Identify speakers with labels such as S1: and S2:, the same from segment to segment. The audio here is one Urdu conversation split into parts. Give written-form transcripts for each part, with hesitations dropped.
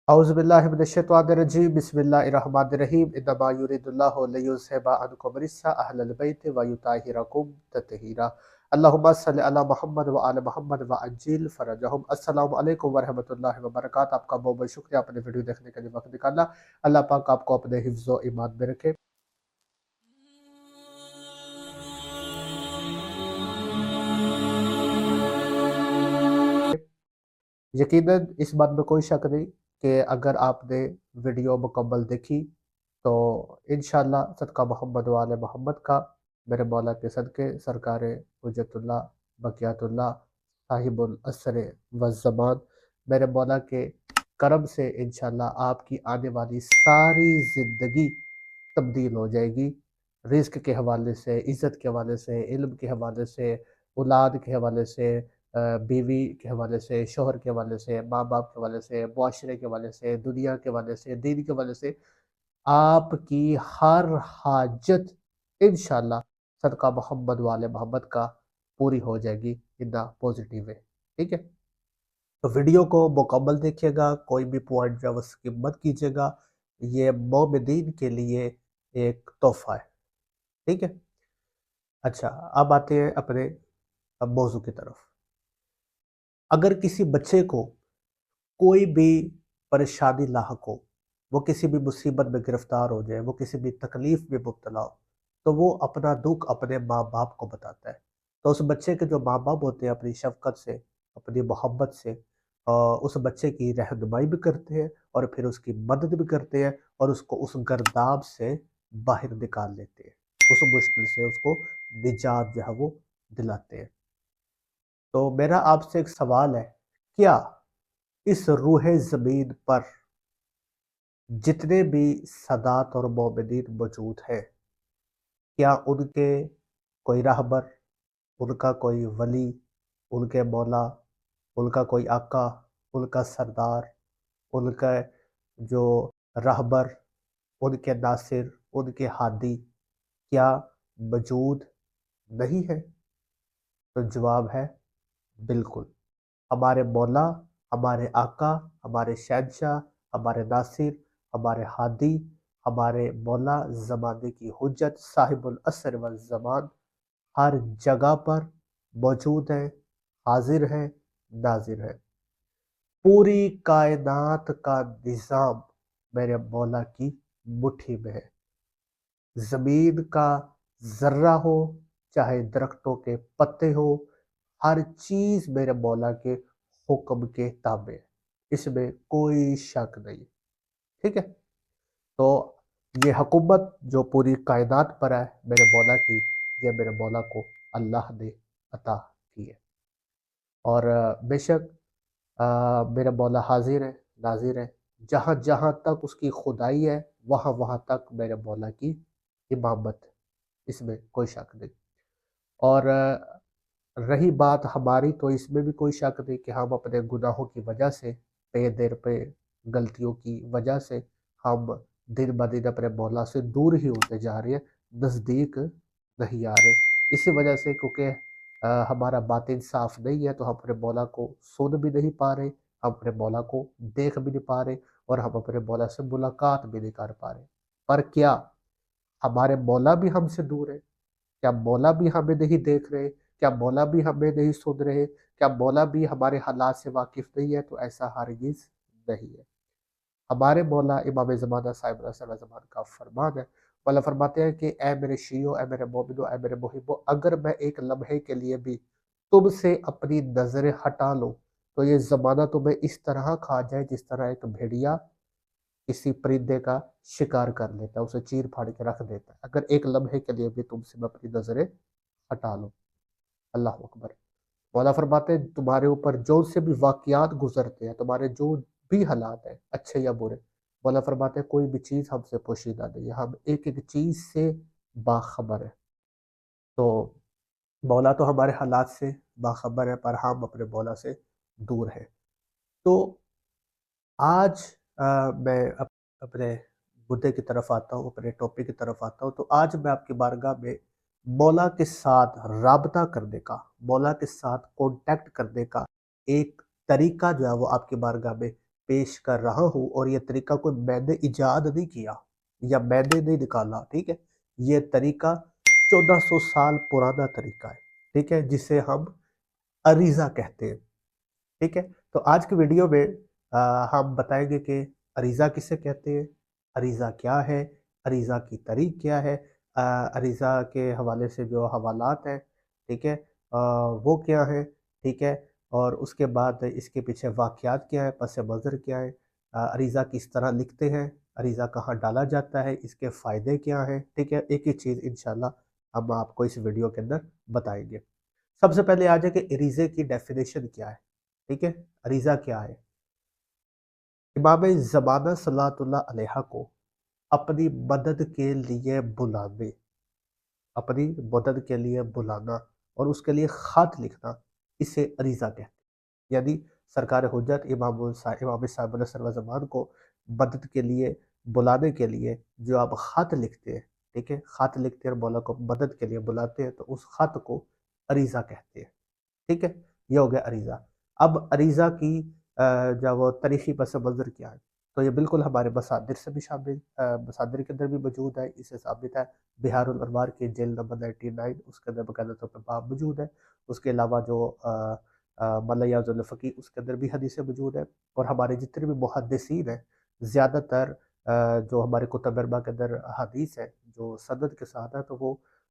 S1: أعوذ بالله من الشيطان الرجيم بسم الله الرحمن الرحيم إنما يريد الله ليذهب عنكم الرجس أهل البيت ويطهركم تطهيرا اللهم صل على محمد وآل محمد وعجل فرجهم السلام علیکم ورحمۃ اللہ وبرکاتہ۔ آپ کا بہت بہت شکریہ اپنے ویڈیو دیکھنے کے لیے وقت نکالنا۔ اللہ پاک آپ کو اپنے حفظ و ایمان میں رکھے۔ یقیناً اس بات میں کوئی شک نہیں کہ اگر آپ نے ویڈیو مکمل دیکھی تو انشاءاللہ صدقہ محمد و آل محمد کا میرے مولا کے صدقے سرکار حجت اللہ بقیات اللہ صاحب العصر والزمان میرے مولا کے کرم سے انشاءاللہ آپ کی آنے والی ساری زندگی تبدیل ہو جائے گی، رزق کے حوالے سے، عزت کے حوالے سے، علم کے حوالے سے، اولاد کے حوالے سے، بیوی کے حوالے سے، شوہر کے حوالے سے، ماں باپ کے حوالے سے، معاشرے کے حوالے سے، دنیا کے حوالے سے، دین کے حوالے سے آپ کی ہر حاجت انشاءاللہ صدقہ محمد والے محمد کا پوری ہو جائے گی ان پوزیٹیو وے، ٹھیک ہے؟ تو ویڈیو کو مکمل دیکھیے گا، کوئی بھی پوائنٹ جو ہے وہ سکپ مت کیجیے گا، یہ مومنین کے لیے ایک تحفہ ہے، ٹھیک ہے؟ اچھا، اب آتے ہیں اپنے موضوع کی طرف۔ اگر کسی بچے کو کوئی بھی پریشانی لاحق ہو، وہ کسی بھی مصیبت میں گرفتار ہو جائے، وہ کسی بھی تکلیف میں مبتلا ہو، تو وہ اپنا دکھ اپنے ماں باپ کو بتاتا ہے۔ تو اس بچے کے جو ماں باپ ہوتے ہیں اپنی شفقت سے، اپنی محبت سے اس بچے کی رہنمائی بھی کرتے ہیں اور پھر اس کی مدد بھی کرتے ہیں اور اس کو اس گرداب سے باہر نکال لیتے ہیں، اس مشکل سے اس کو نجات جو ہے وہ دلاتے ہیں۔ تو میرا آپ سے ایک سوال ہے، کیا اس روح زمین پر جتنے بھی سادات اور مومنین موجود ہیں، کیا ان کے کوئی راہبر، ان کا کوئی ولی، ان کے مولا، ان کا کوئی آقا، ان کا سردار، ان کا جو راہبر، ان کے ناصر، ان کے ہادی کیا موجود نہیں ہے؟ تو جواب ہے بالکل۔ ہمارے مولا، ہمارے آقا، ہمارے شہنشاہ، ہمارے ناصر، ہمارے ہادی، ہمارے مولا زمانے کی حجت صاحب العصر والزمان ہر جگہ پر موجود ہے، حاضر ہے، ناظر ہے۔ پوری کائنات کا نظام میرے مولا کی مٹھی میں ہے، زمین کا ذرہ ہو چاہے درختوں کے پتے ہو، ہر چیز میرے مولا کے حکم کے تابع ہے، اس میں کوئی شک نہیں، ٹھیک ہے؟ تو یہ حکومت جو پوری کائنات پر ہے میرے مولا کی، یہ میرے مولا کو اللہ نے عطا کی ہے، اور بے شک میرا مولا حاضر ہے، ناظر ہے، جہاں جہاں تک اس کی خدائی ہے وہاں وہاں تک میرے مولا کی امامت، اس میں کوئی شک نہیں۔ اور رہی بات ہماری، تو اس میں بھی کوئی شک نہیں کہ ہم اپنے گناہوں کی وجہ سے، پے دیر پہ غلطیوں کی وجہ سے ہم دن بدن اپنے مولا سے دور ہی ہوتے جا رہے ہیں، نزدیک نہیں آ رہے، اسی وجہ سے کیونکہ ہمارا باطن صاف نہیں ہے تو ہم اپنے مولا کو سن بھی نہیں پا رہے، ہم اپنے مولا کو دیکھ بھی نہیں پا رہے، اور ہم اپنے مولا سے ملاقات بھی نہیں کر پا رہے۔ پر کیا ہمارے مولا بھی ہم سے دور ہے؟ کیا مولا بھی ہمیں نہیں دیکھ رہے؟ کیا مولا بھی ہمیں نہیں سن رہے؟ کیا مولا بھی ہمارے حالات سے واقف نہیں ہے؟ تو ایسا ہرگز نہیں ہے۔ ہمارے مولا امام زمانہ صاحب العصر والزمان کا فرمان ہے، مولا فرماتے ہیں کہ اے میرے شیعو، اے میرے مومنو، اے میرے محبو، اگر میں ایک لمحے کے لیے بھی تم سے اپنی نظریں ہٹا لوں تو یہ زمانہ تمہیں اس طرح کھا جائے جس طرح ایک بھیڑیا کسی پرندے کا شکار کر لیتا ہے، اسے چیر پھاڑ کے رکھ دیتا ہے، اگر ایک لمحے کے لیے بھی تم سے میں اپنی نظریں ہٹا لوں۔ اللہ اکبر۔ مولا فرماتے ہیں تمہارے اوپر جو سے بھی واقعات گزرتے ہیں، تمہارے جو بھی حالات ہیں اچھے یا برے، مولا فرماتے ہیں کوئی بھی چیز ہم سے پوشیدہ نہیں ہے، ہم ایک ایک چیز سے باخبر ہے۔ تو مولا تو ہمارے حالات سے باخبر ہے، پر ہم اپنے مولا سے دور ہیں۔ تو آج میں اپنے مدعے کی طرف آتا ہوں، اپنے ٹاپک کی طرف آتا ہوں۔ تو آج میں آپ کی بارگاہ میں مولا کے ساتھ رابطہ کرنے کا، مولا کے ساتھ کانٹیکٹ کرنے کا ایک طریقہ جو ہے وہ آپ کی بارگاہ میں پیش کر رہا ہوں، اور یہ طریقہ کوئی میں نے ایجاد نہیں کیا یا میں نے نہیں نکالا، ٹھیک ہے؟ یہ طریقہ 1400 سال پرانا طریقہ ہے، ٹھیک ہے، جسے ہم عریضہ کہتے ہیں، ٹھیک ہے؟ تو آج کی ویڈیو میں ہم بتائیں گے کہ عریضہ کسے کہتے ہیں، عریضہ کیا ہے، عریضہ کی تاریخ کیا ہے، عریضہ کے حوالے سے جو حوالات ہیں، ٹھیک ہے، وہ کیا ہے، ٹھیک ہے، اور اس کے بعد اس کے پیچھے واقعات کیا ہے، پس منظر کیا ہے، عریضہ کس طرح لکھتے ہیں، عریضہ کہاں ڈالا جاتا ہے، اس کے فائدے کیا ہیں، ٹھیک ہے، ایک ایک چیز انشاءاللہ ہم آپ کو اس ویڈیو کے اندر بتائیں گے۔ سب سے پہلے آ جائے کہ عریضے کی ڈیفینیشن کیا ہے، ٹھیک ہے، عریضہ کیا ہے؟ امام زمانہ صلی اللہ علیہ کو اپنی مدد کے لیے بلانے، اپنی مدد کے لیے بلانا اور اس کے لیے خط لکھنا، اسے عریضہ کہتے ہیں۔ یعنی سرکار حجت امام صاحب علیہ سرو زمان کو مدد کے لیے بلانے کے لیے جو آپ خط لکھتے ہیں، ٹھیک ہے، خط لکھتے ہیں اور مولا کو مدد کے لیے بلاتے ہیں، تو اس خط کو عریضہ کہتے ہیں، ٹھیک ہے، یہ ہو گیا عریضہ۔ اب عریضہ کی جو وہ تاریخی پس منظر کیا ہے، تو یہ بالکل ہمارے مصادر سے بھی شامل، مصادر کے اندر بھی موجود ہے، اسے ثابت ہے بہار الانوار کے جلد نمبر 99، اس کے اندر باقاعدہ طور پہ باب موجود ہے۔ اس کے علاوہ جو ملیاز الفقی، اس کے اندر بھی حدیثیں موجود ہیں، اور ہمارے جتنے بھی محدثین ہیں، زیادہ تر جو ہمارے کتب اربعہ کے اندر حدیث ہے جو سند کے ساتھ ہے، تو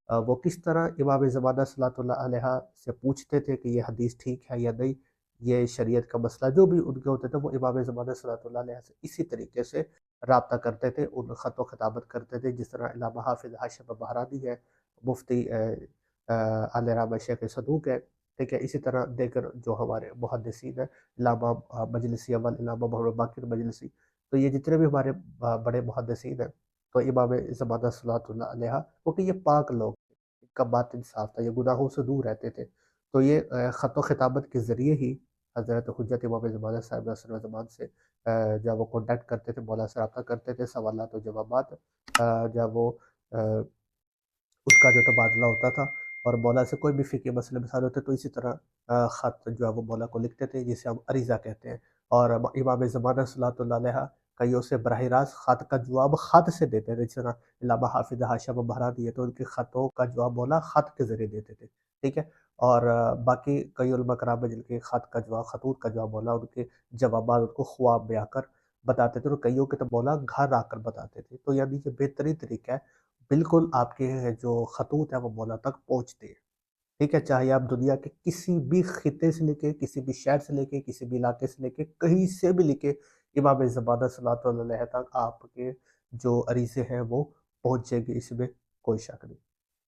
S1: وہ کس طرح امام زمانہ صلی اللہ علیہ سے پوچھتے تھے کہ یہ حدیث ٹھیک ہے یا نہیں، یہ شریعت کا مسئلہ جو بھی ان کے ہوتے تھے، وہ امام زمانہ صلی اللہ علیہ سے اسی طریقے سے رابطہ کرتے تھے، ان خط و خطابت کرتے تھے، جس طرح علامہ حافظ حاشم بہرانی ہے، مفتی علامہ شیخ صدوق ہے، ٹھیک ہے، اسی طرح دیگر جو ہمارے محدثین ہیں، علامہ مجلسی اول، علامہ محمد باقر مجلسی، تو یہ جتنے بھی ہمارے بڑے محدثین ہیں، تو امام زمانہ صلی اللہ علیہ، کیونکہ یہ پاک لوگ تھے، ان کا باطن صاف تھا، یہ گناہوں سے دور رہتے تھے، تو یہ خط و خطابت کے ذریعے ہی حضرت حجت امام زمانہ صاحب علیہ زمان سے جب وہ کانٹیکٹ کرتے تھے، مولا سے رابطہ کرتے تھے، سوالات و جوابات جب وہ اس کا جو تبادلہ ہوتا تھا، اور مولا سے کوئی بھی فقہی مسئلے مسائل ہوتے تو اسی طرح خط جو ہے وہ مولا کو لکھتے تھے، جسے ہم عریضہ کہتے ہیں۔ اور امام زمانہ صلی اللہ علیہ کئیوں سے براہ راست خط کا جواب خط سے دیتے تھے، جس طرح علامہ حافظ حاشم بہرانی ہے تو ان کے خطوں کا جواب مولا خط کے ذریعے دیتے تھے، ٹھیک ہے، اور باقی کئی علماء کرام ہیں جن کے خط کا جواب، خطوط کا جواب مولا ان کے جوابات ان کو خواب میں آ کر بتاتے تھے، اور کئیوں کے تو مولا گھر آ کر بتاتے تھے، تو یعنی کہ بہترین طریقہ ہے، بالکل آپ کے جو خطوط ہیں وہ مولا تک پہنچتے ہیں، ٹھیک ہے، چاہے آپ دنیا کے کسی بھی خطے سے لے کے، کسی بھی شہر سے لے کے، کسی بھی علاقے سے لے کے، کہیں سے بھی لے کے امام زمانہ صلی اللہ علیہ تک آپ کے جو عریضے ہیں وہ پہنچے گی، اس میں کوئی شک نہیں،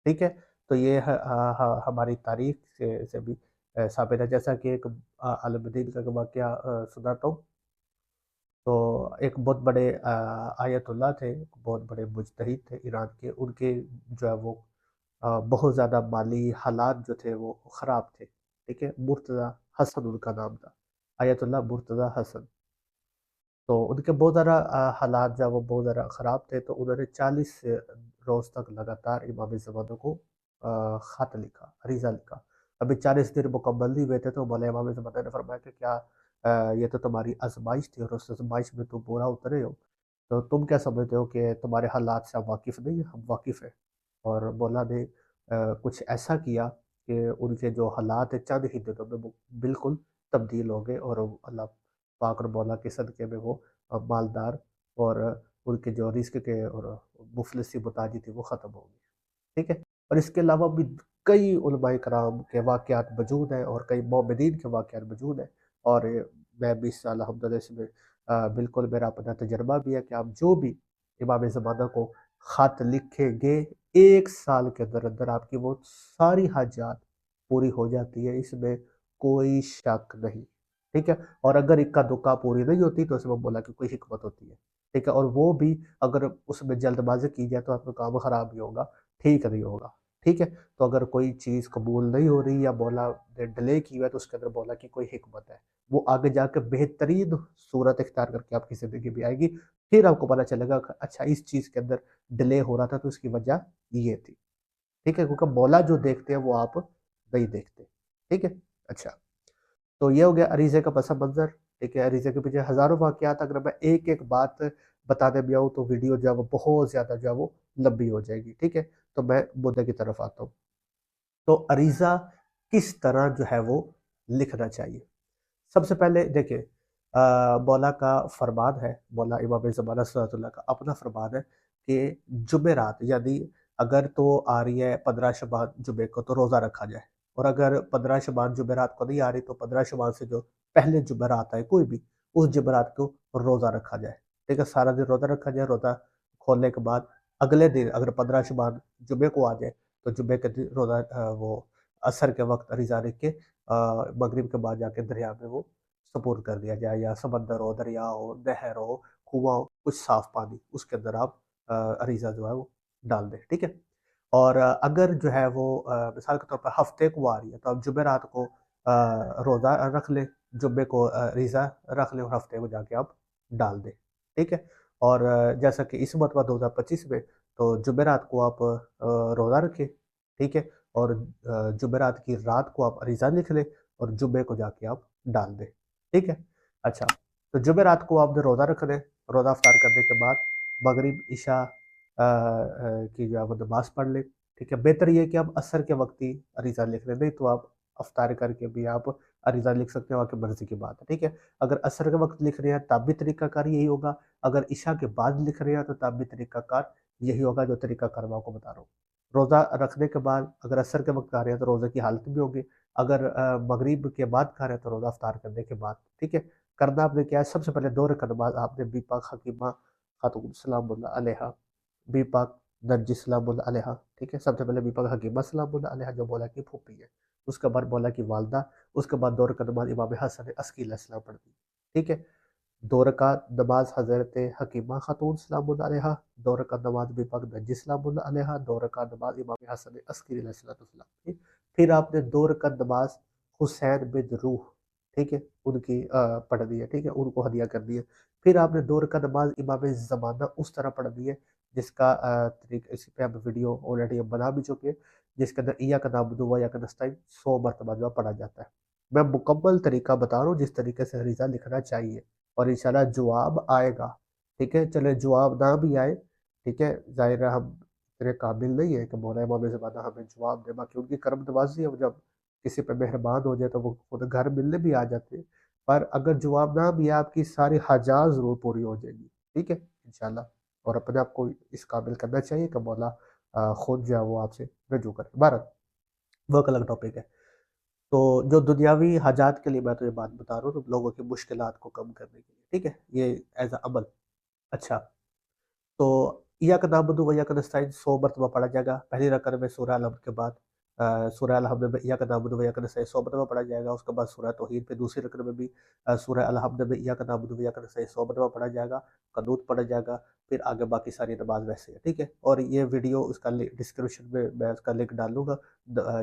S1: ٹھیک ہے۔ تو یہ ہماری تاریخ سے بھی ثابت ہے، جیسا کہ ایک عالم دین کا واقعہ سناتا ہوں۔ تو ایک بہت بڑے آیت اللہ تھے، بہت بڑے مجتہد تھے ایران کے، ان کے جو ہے وہ بہت زیادہ مالی حالات جو تھے وہ خراب تھے، ٹھیک ہے، مرتضی حسن ان کا نام تھا، آیت اللہ مرتضی حسن۔ تو ان کے بہت زیادہ حالات جو وہ بہت زیادہ خراب تھے، تو انہوں نے 40 روز تک لگاتار امام زمانہ کو خط لکھا، عریضہ لکھا۔ ابھی 40 دن مکمل نہیں ہوئے تھے، تو مولا امام زمانہ نے فرمایا کہ کیا یہ تو تمہاری آزمائش تھی، اور اس آزمائش میں تم پورا اترے ہو، تو تم کیا سمجھتے ہو کہ تمہارے حالات سے ہم واقف نہیں ہیں؟ ہم واقف ہیں۔ اور مولا نے کچھ ایسا کیا کہ ان کے جو حالات ہیں چند ہی دنوں میں وہ بالکل تبدیل ہو گئے، اور اللہ پاک اور مولا کے صدقے میں وہ مالدار، اور ان کے جو رزق کے اور مفلسی محتاجی تھی وہ ختم ہو گئی، ٹھیک ہے۔ اور اس کے علاوہ بھی کئی علماء کرام کے واقعات موجود ہیں، اور کئی مومنین کے واقعات موجود ہیں، اور میں بھی اس الحمدللہ اس میں بالکل میرا اپنا تجربہ بھی ہے کہ آپ جو بھی امام زمانہ کو خط لکھیں گے، 1 سال کے اندر اندر آپ کی وہ ساری حاجات پوری ہو جاتی ہے، اس میں کوئی شک نہیں، ٹھیک ہے۔ اور اگر اکا دکا پوری نہیں ہوتی تو اس میں بولا کہ کوئی حکمت ہوتی ہے، ٹھیک ہے، اور وہ بھی اگر اس میں جلد بازی کی جائے تو آپ کا کام خراب ہی ہوگا، ٹھیک نہیں ہوگا، ٹھیک ہے۔ تو اگر کوئی چیز قبول نہیں ہو رہی یا مولا نے ڈیلے کی ہوا ہے، تو اس کے اندر مولا کی کوئی حکمت ہے، وہ آگے جا کے بہترین صورت اختیار کر کے آپ کی زندگی میں آئے گی، پھر آپ کو پتہ چلے گا کہ اچھا اس چیز کے اندر ڈیلے ہو رہا تھا تو اس کی وجہ یہ تھی، ٹھیک ہے، کیونکہ مولا جو دیکھتے ہیں وہ آپ نہیں دیکھتے، ٹھیک ہے۔ اچھا، تو یہ ہو گیا عریضے کا پس منظر، ٹھیک ہے، عریضے کے پیچھے ہزاروں واقعات، اگر میں ایک ایک بات بتانے بھی آؤں تو ویڈیو جو ہے وہ بہت زیادہ جو ہے وہ لمبی ہو جائے گی، ٹھیک ہے. تو میں مدعے کی طرف آتا ہوں. تو عریضہ کس طرح جو ہے وہ لکھنا چاہیے؟ سب سے پہلے دیکھیں، مولا کا فرمان ہے، مولا امام زمانہ صلی اللہ کا اپنا فرمان ہے کہ جمعرات، یعنی اگر تو آ رہی ہے 15 شعبان جمعے کو تو روزہ رکھا جائے، اور اگر 15 شعبان جمعرات کو نہیں آ رہی تو 15 شعبان سے جو پہلے جمعرات ہے کوئی بھی، اس جمعرات کو روزہ رکھا جائے، ٹھیک ہے. سارا دن روزہ رکھا جائے. روزہ کھولنے کے بعد اگلے دن اگر 15 شعبان جمعے کو آ جائے تو جمعے کے دن روزہ وہ عصر کے وقت عریضہ رکھ کے مغرب کے بعد جا کے دریا میں وہ سپورٹ کر دیا جائے، یا سمندر ہو، دریا ہو، نہر ہو، کنواں ہو، کچھ صاف پانی، اس کے اندر آپ عریضہ جو ہے وہ ڈال دیں، ٹھیک ہے. اور اگر جو ہے وہ مثال کے طور پر ہفتے کو آ رہی ہے تو آپ جمعرات کو روزہ رکھ لیں، جمعے کو عریضہ رکھ لیں، اور ہفتے کو جا کے آپ ڈال دیں، ٹھیک ہے. اور جیسا کہ اس مرتبہ 2025 میں تو جمعرات کو آپ روزہ رکھیں، ٹھیک ہے، اور جمعرات کی رات کو آپ عریضہ لکھ لیں اور جمعے کو جا کے آپ ڈال دیں، ٹھیک ہے. اچھا، تو جمعرات کو آپ نے روزہ رکھ لیں، روزہ افطار کرنے کے بعد مغرب عشاء کی جو ہے وہ نماز پڑھ لیں، ٹھیک ہے. بہتر یہ کہ آپ عصر کے وقت ہی عریضہ لکھ لیں، نہیں تو آپ افطار کر کے بھی آپ عریضہ لکھ سکتے ہیں، آپ کی مرضی کی بات ہے، ٹھیک ہے. اگر عصر کے وقت لکھ رہے ہیں تب بھی طریقہ کار یہی ہوگا، اگر عشاء کے بعد لکھ رہے ہیں تو تب بھی طریقہ کار یہی ہوگا جو طریقہ کار میں آپ کو بتا رہا ہوں. روزہ رکھنے کے بعد اگر عصر کے وقت کھا رہے ہیں تو روزے کی حالت بھی ہوگی، اگر مغرب کے بعد کھا رہے ہیں تو روزہ افطار کرنے کے بعد، ٹھیک ہے. کرنا آپ نے کیا ہے، سب سے پہلے 2 رکعت نماز آپ نے بی پاک حکیمہ خاتون سلام اللہ علیہا، بی پاک نرجس سلام اللہ علیہا، ٹھیک ہے. سب سے پہلے بی پاک حکیمہ سلام اللہ علیہا جو مولا کی پھوپھی ہے، اس کے بعد مولا کی والدہ، اس کے بعد 2 رکعت نماز امام حسن عسکری علیہ السلام پڑھ دی، ٹھیک ہے. 2 رکعت نماز حضرت حکیمہ خاتون سلام اللہ علیہا، 2 رکعت نماز بی پاک نرجس سلام اللہ علیہا، 2 رکعت نماز امام حسن عسکری علیہ السلام، ٹھیک. پھر آپ نے 2 رکعت نماز حسین بن روح، ٹھیک ہے، ان کی پڑھ دی ہے، ٹھیک ہے، ان کو ہدیہ کر دی ہے. پھر آپ نے 2 رکعت نماز امام زمانہ اس طرح پڑھ دی ہے جس کا طریقہ، اس پہ ہم ویڈیو آلریڈی ہم بنا بھی چکے ہیں، جس کے اندر ایاک نعبد و ایاک نستعین 100 مرتبہ جو پڑھا جاتا ہے. میں مکمل طریقہ بتا رہا ہوں جس طریقے سے عریضہ لکھنا چاہیے، اور انشاءاللہ جواب آئے گا، ٹھیک ہے. چلے جواب نہ بھی آئے، ٹھیک ہے، ظاہر ہے ہم اتنے قابل نہیں ہے کہ مولا امام زمانہ ہمیں جواب دے، باقی ان کی کرم نوازی ہے، جب کسی پہ مہربان ہو جائے تو وہ خود گھر ملنے بھی آ جاتے ہیں. پر اگر جواب نہ بھی آپ کی ساری حاجات ضرور پوری ہو جائے گی، ٹھیک ہے انشاءاللہ. اور اپنے آپ کو اس قابل کرنا چاہیے کہ مولا خود جو ہے وہ آپ سے رجوع کرے. بہرحال وہ ایک الگ ٹاپک ہے. تو جو دنیاوی حاجات کے لیے میں تو یہ بات بتا رہا ہوں، تو لوگوں کی مشکلات کو کم کرنے کے لیے، ٹھیک ہے، یہ ایز اے عمل. اچھا، تو ایاک نعبد و ایاک نستعین 100 مرتبہ پڑھا جائے گا. پہلی رکعت میں سورہ الحمد کے بعد سورہ الحمد میں ایاک نعبد و ایاک نستعین 100 مرتبہ پڑھا جائے گا. اس کے بعد سورہ توحید پہ دوسری رکعت میں بھی سورہ الحمد میں ایاک نعبد و ایاک نستعین 100 مرتبہ پڑھا جائے گا، قنوت پڑھا جائے گا. پھر آگے باقی ساری نماز ویسے ہے، ٹھیک ہے. اور یہ ویڈیو اس کا ڈسکرپشن میں اس کا لنک ڈال دوں گا،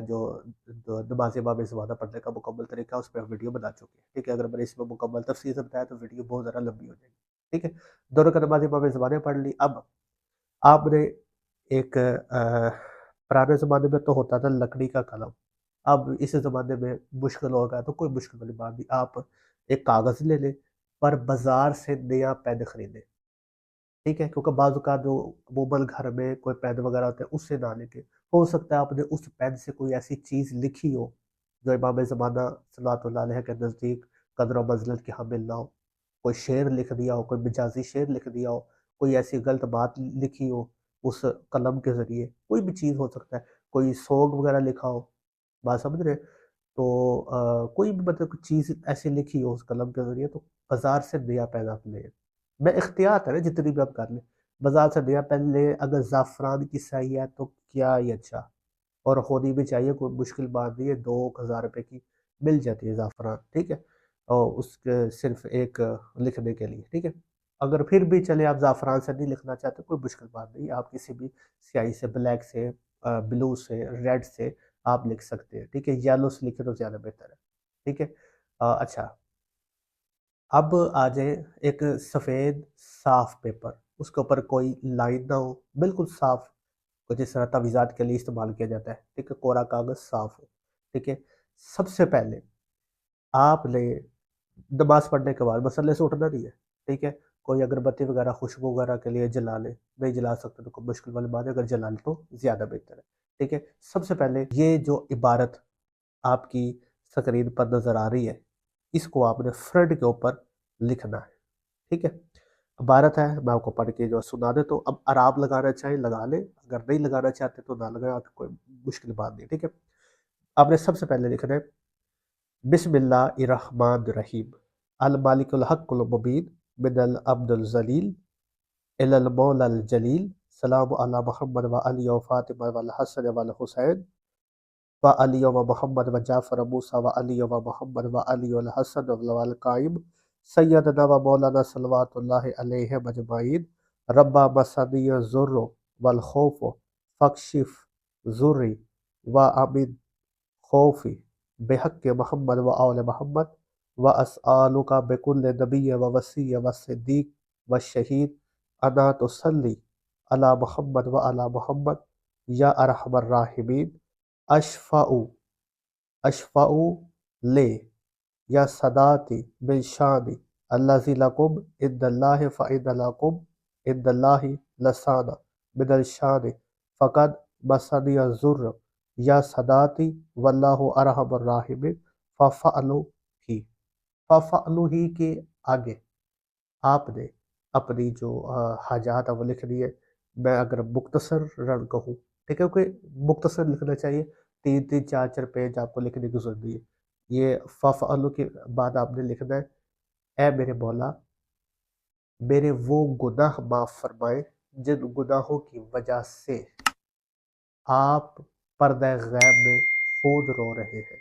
S1: جو نماز امام زمانہ پڑھنے کا مکمل طریقہ اس پہ ویڈیو بنا چکے ہیں، ٹھیک ہے. اگر میں نے اس میں مکمل تفصیل سے بتایا تو ویڈیو بہت زیادہ لمبی ہو جائے گی، ٹھیک ہے. دونوں کا نماز امام زمانے پڑھ لی. اب آپ نے ایک پرانے زمانے میں تو ہوتا تھا لکڑی کا قلم، اب اس زمانے میں مشکل ہوگا، تو کوئی مشکل والی بات نہیں، آپ ایک کاغذ لے لیں، پر بازار سے نیا پین خریدیں، ٹھیک ہے. کیونکہ بعض اوقات جو عموماً گھر میں کوئی پین وغیرہ ہوتے ہیں اس سے نہ لکھیں، ہو سکتا ہے آپ نے اس پین سے کوئی ایسی چیز لکھی ہو جو امام زمانہ صلی اللہ علیہ کے نزدیک قدر و منزلت کی حامل نہ ہو. کوئی شعر لکھ دیا ہو، کوئی مجازی شعر لکھ دیا ہو، کوئی ایسی غلط بات لکھی ہو اس قلم کے ذریعے، کوئی بھی چیز ہو سکتا ہے، کوئی سونگ وغیرہ لکھا ہو، بات سمجھ رہے. تو کوئی بھی مطلب چیز ایسی لکھی ہو اس قلم کے ذریعے، تو بازار سے نیا پین آپ لیں. میں اختیار ہے جتنی بھی آپ کر لیں، بازار سے نیا پین لیں. اگر زعفران کی صحیح ہے تو کیا ہی اچھا، اور ہونی بھی چاہیے، کوئی مشکل بات نہیں ہے، 2000 روپے کی مل جاتی ہے زعفران، ٹھیک ہے، اور اس کے صرف ایک لکھنے کے لیے، ٹھیک ہے. اگر پھر بھی چلے آپ زعفران سے نہیں لکھنا چاہتے، کوئی مشکل بات نہیں، آپ کسی بھی سیاہی سے، بلیک سے، بلو سے، ریڈ سے آپ لکھ سکتے ہیں، ٹھیک ہے. یلو سے لکھے تو زیادہ بہتر ہے، ٹھیک ہے. اچھا، اب آ جائیں ایک سفید صاف پیپر، اس کے اوپر کوئی لائن نہ ہو، بالکل صاف، جس طرح تعویذات کے لیے استعمال کیا جاتا ہے، ٹھیک ہے، کوڑا کاغذ صاف ہو، ٹھیک ہے. سب سے پہلے آپ نے نماز پڑھنے کے بعد مسلے سے اٹھنا نہیں ہے، ٹھیک ہے؟ کوئی اگربتی وغیرہ خوشبو وغیرہ کے لیے جلا لے، نہیں جلا سکتے تو کوئی مشکل والی بات ہے، اگر جلا لے تو زیادہ بہتر ہے، ٹھیک ہے؟ سب سے پہلے یہ جو عبارت آپ کی سکرین پر نظر آ رہی ہے، اس کو آپ نے فرنٹ کے اوپر لکھنا ہے، ٹھیک ہے؟ عبارت ہے، میں آپ کو پڑھ کے جو سنا دے تو اب عراب لگانا چاہیں لگا لیں، اگر نہیں لگانا چاہتے تو نہ لگائیں، آپ کی کوئی مشکل بات نہیں، ٹھیک ہے؟ آپ نے سب سے پہلے لکھنا ہے بسم اللہ الرحمن الرحیم، المالک الحق المبین، من العبد الذلیل الی المولا الجلیل، سلام علی محمد و علی و فاطمہ و الحسن و الحسین و علی و محمد و جعفر و موسیٰ و علی و محمد و علی و الحسن و القائم سیدنا و مولانا صلوات اللہ علیہ مجمعین، ربا مسنی الضر والخوف فاکشف ضری و امن خوفی بحق محمد و آل محمد و اسآلک بکل نبی و وسیع و صدیق و شہید انا تصلی علی محمد و علی محمد یا ارحم الراحمین، اشفعو لے یا صداتی من شانی الذی لکم عند اللہ فإن لکم عند اللہ لسانا من الشان فقد مسنی الضر یا صداتی واللہ ارحم الراحمین، ففعلوا ہی، ففعلوا ہی کے آگے آپ نے اپنی جو حاجات ہے وہ لکھ لیے۔ میں اگر مختصر رن کہوں، ٹھیک ہے، کہ مختصر لکھنا چاہیے، 3 4 4 پیج آپ کو لکھنے کی ضرورت نہیں ہے۔ یہ ففعلوا کے بعد آپ نے لکھنا ہے اے میرے مولا میرے وہ گناہ معاف فرمائے جن گناہوں کی وجہ سے آپ پردہ غیب میں خود رو رہے ہیں۔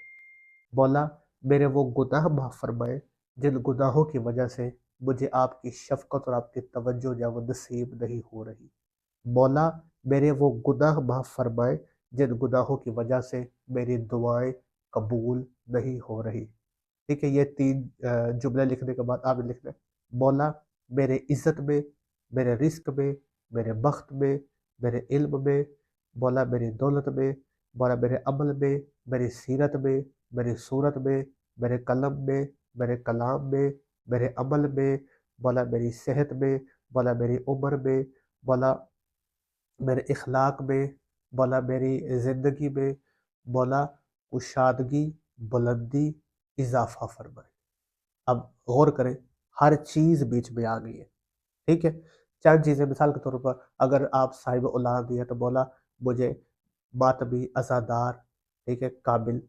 S1: مولا میرے وہ گناہ معاف فرمائے جن گناہوں کی وجہ سے مجھے آپ کی شفقت اور آپ کی توجہ یا وہ نصیب نہیں ہو رہی۔ مولا میرے وہ گناہ معاف فرمائے جن گناہوں کی وجہ سے میری دعائیں قبول نہیں ہو رہی، ٹھیک ہے؟ یہ 3 جملے لکھنے کے بعد آپ نے لکھنا ہے مولا میرے عزت میں، میرے رزق میں، میرے بخت میں، میرے علم میں، مولا میری دولت میں، مولا میرے عمل میں، میری سیرت میں، میری صورت میں، میرے قلم میں، میرے کلام میں، میرے عمل میں، مولا میری صحت میں، مولا میری عمر میں، مولا میرے اخلاق میں، مولا میری زندگی میں، مولا کشادگی، بلندی، اضافہ فرمائے۔ اب غور کریں، ہر چیز بیچ میں آ گئی ہے، ٹھیک ہے؟ چند چیزیں مثال کے طور پر اگر آپ صاحب اولاد ہیں تو مولا مجھے ماتمی عزادار، ٹھیک ہے، قابل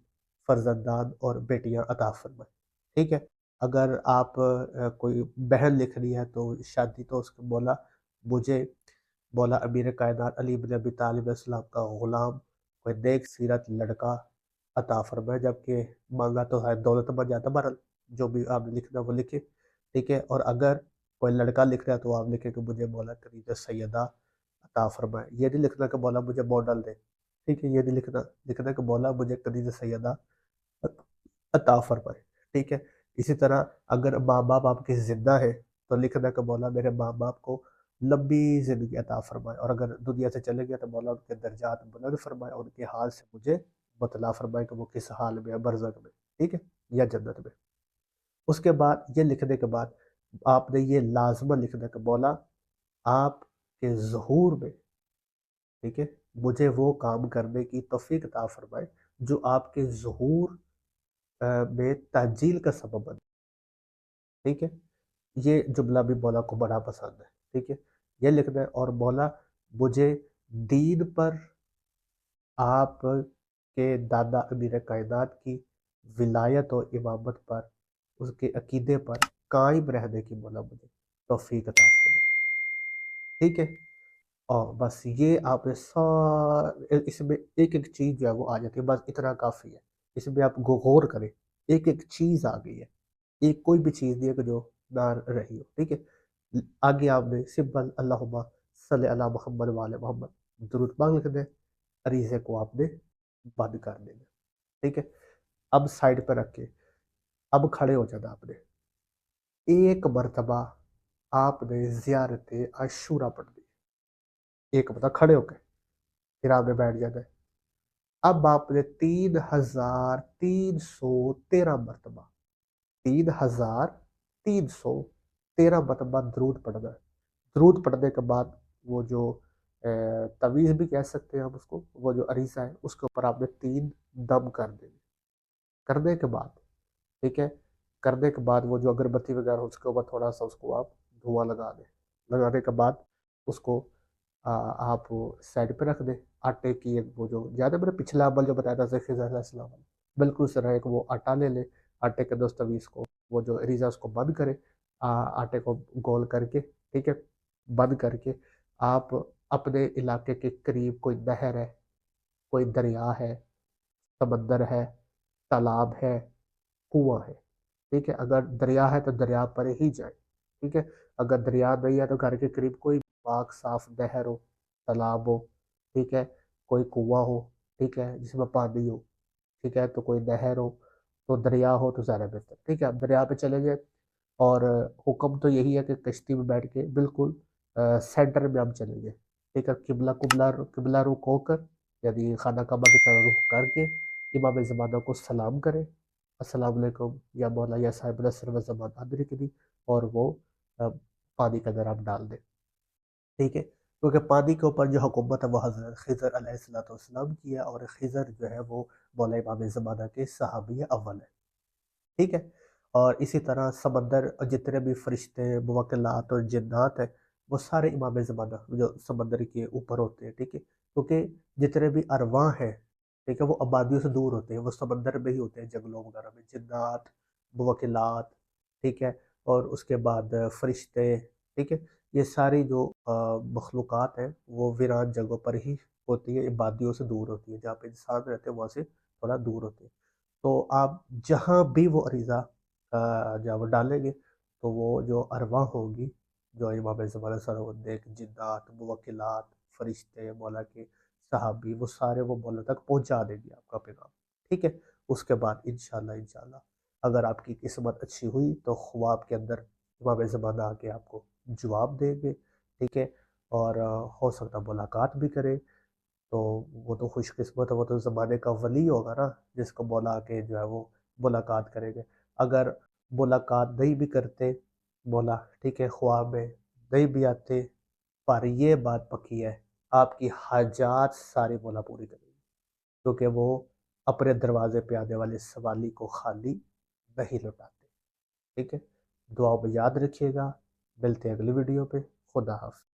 S1: فرزندان اور بیٹیاں عطا فرمائے، ٹھیک ہے؟ اگر آپ کوئی بہن لکھ رہی ہے تو شادی تو اس کے مولا مجھے مولا امیر کائنات علی بن ابی طالب علیہ السلام کا غلام کوئی نیک سیرت لڑکا عطا فرمائے، جبکہ مانگا تو ہے دولت مند جاتا، بہرحال جو بھی آپ نے لکھنا وہ لکھے، ٹھیک ہے؟ اور اگر کوئی لڑکا لکھ رہا ہے تو آپ لکھیں کہ مجھے مولا کنیز سیدہ عطا فرمائے، یہ نہیں لکھنا کہ مولا مجھے ماڈل دے، ٹھیک ہے؟ یہ نہیں لکھنا کہ مولا مجھے کنیز سیدہ عطا فرمائے، ٹھیک ہے؟ اسی طرح اگر ماں باپ آپ کے زندہ ہے تو لکھنا کہ مولا میرے ماں باپ کو لمبی زندگی عطا فرمائے، اور اگر دنیا سے چلے گیا تو مولا ان کے درجات بلند فرمائے اور ان کے حال سے مجھے بتلا فرمائے کہ وہ کس حال میں ہے، برزخ میں، ٹھیک ہے، یا جنت میں۔ اس کے بعد یہ لکھنے کے بعد آپ نے یہ لازمہ لکھنا کہ مولا آپ کے ظہور میں، ٹھیک ہے، مجھے وہ کام کرنے کی توفیق عطا فرمائے جو آپ کے ظہور میں تعجیل کا سبب بنے، ٹھیک ہے؟ یہ جملہ بھی مولا کو بڑا پسند ہے، ٹھیک ہے؟ یہ لکھنا ہے اور مولا مجھے دین پر، آپ کے دادا امیر کائنات کی ولایت و امامت پر، اس کے عقیدے پر قائم رہنے کی مولا مجھے توفیق عطا فرمائے، ٹھیک ہے؟ اور بس یہ آپ نے اس میں ایک ایک چیز جو ہے وہ آ جاتی ہے، بس اتنا کافی ہے، اس میں آپ غور کریں، ایک ایک چیز آ گئی ہے، ایک کوئی بھی چیز نہیں ہے کہ جو نہ رہی ہو، ٹھیک ہے؟ آگے آپ نے سمپل اللہم صلی علی محمد وعلی محمد درود پاک لکھ دیں، عریضے کو آپ نے بند کر دینا، ٹھیک ہے؟ اب سائڈ پہ رکھ کے اب کھڑے ہو جانا، آپ نے ایک مرتبہ آپ نے زیارت عاشورہ پڑھ دی، ایک مرتبہ کھڑے ہو کے پھر آپ نے بیٹھ جانا ہے۔ اب آپ نے 3313 مرتبہ 3313 مرتبہ درود پڑھنا ہے۔ درود پڑھنے کے بعد وہ جو تویز بھی کہہ سکتے ہیں ہم اس کو، وہ جو عریضہ ہے اس کے اوپر آپ نے 3 دم کر دیں۔ کرنے کے بعد ٹھیک ہے، کرنے کے بعد وہ جو اگربتی وغیرہ اس کے اوپر تھوڑا سا اس کو آپ دھواں لگا دیں۔ لگانے کے بعد اس کو آپ سائڈ پہ رکھ دیں۔ آٹے کی ایک وہ جو زیادہ میں نے پچھلا عمل جو بتایا تھا خضر علیہ السلام علیہ، بالکل اس طرح ایک وہ آٹا لے لے، آٹے کے دستاویز کو وہ جو ریزا اس کو بند کرے، آٹے کو گول کر کے ٹھیک ہے، بند کر کے آپ اپنے علاقے کے قریب کوئی نہر ہے، کوئی دریا ہے، سمندر ہے، تالاب ہے، کنواں ہے، ٹھیک ہے، اگر دریا ہے تو دریا پر ہی جائیں، ٹھیک ہے، اگر دریا نہیں ہے تو گھر کے قریب کوئی پاک صاف نہر ہو، تالاب ہو، ٹھیک ہے، کوئی کنواں ہو، ٹھیک ہے، جس میں پانی ہو، ٹھیک ہے، تو کوئی نہر ہو، تو دریا ہو تو زیادہ بہتر، ٹھیک ہے، آپ دریا پہ چلے گئے اور حکم تو یہی ہے کہ کشتی میں بیٹھ کے بالکل سینٹر میں ہم چلیں گے، ٹھیک ہے، قبلہ رخ ہو کر، یعنی خانہ کعبہ کی طرف رخ کر کے امام زمانہ کو سلام کریں، السلام علیکم یا مولا یا صاحب نصر و زمان ادرکنی، اور وہ پانی کے اندر آپ ڈال دیں، ٹھیک ہے، کیونکہ پانی کے اوپر جو حکومت ہے وہ حضرت خضر علیہ السلام کی ہے، اور خضر جو ہے وہ مولا امام زمانہ کے صحابی اول ہے، ٹھیک ہے، اور اسی طرح سمندر جتنے بھی فرشتے موکلات اور جنات ہیں وہ سارے امام زمانہ جو سمندر کے اوپر ہوتے ہیں، ٹھیک ہے، کیونکہ جتنے بھی ارواح ہیں ٹھیک ہے وہ آبادیوں سے دور ہوتے ہیں، وہ سمندر میں ہی ہوتے ہیں، جنگلوں وغیرہ میں، جنات، موکلات، ٹھیک ہے، اور اس کے بعد فرشتے، ٹھیک ہے، یہ ساری جو مخلوقات ہیں وہ ویران جگہوں پر ہی ہوتی ہے، آبادیوں سے دور ہوتی ہے، جہاں پہ انسان رہتے ہیں وہاں سے تھوڑا دور ہوتے ہیں، تو آپ جہاں بھی وہ عریضہ جب ڈالیں گے تو وہ جو ارواح ہوگی جو امام زمانہ نیک جنات، موکلات، فرشتے، مولا کے صحابی، وہ سارے وہ مولا تک پہنچا دیں گے آپ کا پیغام، ٹھیک ہے، اس کے بعد انشاءاللہ اگر آپ کی قسمت اچھی ہوئی تو خواب کے اندر امام زمانہ آ کے آپ کو جواب دیں گے، ٹھیک ہے، اور ہو سکتا ملاقات بھی کرے، تو وہ تو خوش قسمت ہے، وہ تو زمانے کا ولی ہوگا نا جس کو مولا کے جو ہے وہ ملاقات کریں گے۔ اگر ملاقات نہیں بھی کرتے مولا، ٹھیک ہے، خواب میں نہیں بھی آتے، پر یہ بات پکی ہے آپ کی حاجات ساری مولا پوری کریں گے، کیونکہ وہ اپنے دروازے پہ آنے والے سوالی کو خالی نہیں لوٹاتے، ٹھیک ہے، دعاؤں میں یاد رکھیے گا، ملتے ہیں اگلی ویڈیو پہ، خدا حافظ۔